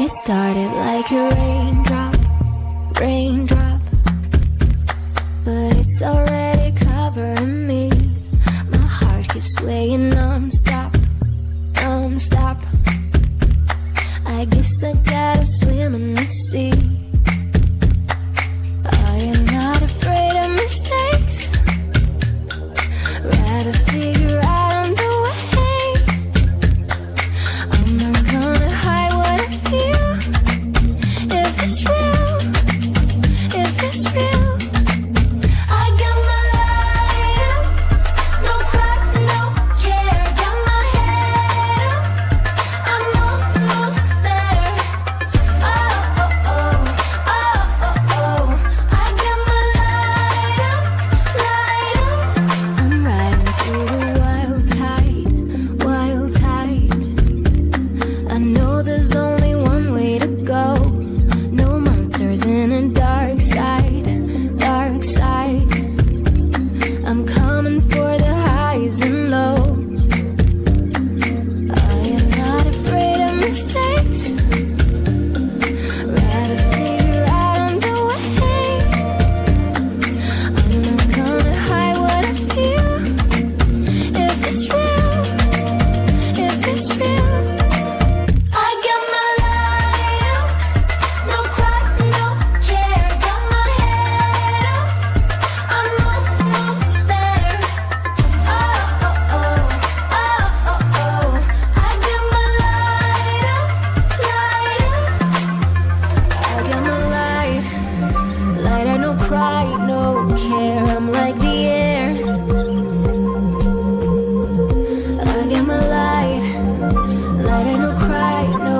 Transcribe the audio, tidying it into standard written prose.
It started like a raindrop, raindrop, but it's already covering me. My heart keeps swaying non-stop, non-stop. I guess I gotta swim in the sea. I am not afraid of mistakes. Rather figure out the way. I'm not gonna hide what I feel. If it's real, if it's real, I got my light up, no cry, no care. Got my head up, I'm almost there. Oh, oh, oh, oh, oh, oh. I got my light up, light up. I'm riding through the wild tide, wild tide. I know there's only one way to go. No monsters in a dark side, dark side. I'm coming for the highs and lows. I am not afraid of mistakes. Rather figure out the way. I'm not gonna hide what I feel. If it's real, if it's real, I got my light up, no cry, no care. Got my head up, I'm almost there. Oh, oh, oh, oh, oh, oh. I got my light up, light up. I got my light, light up, no cry, no care. I'm like the air. I got my light, light up, no cry, no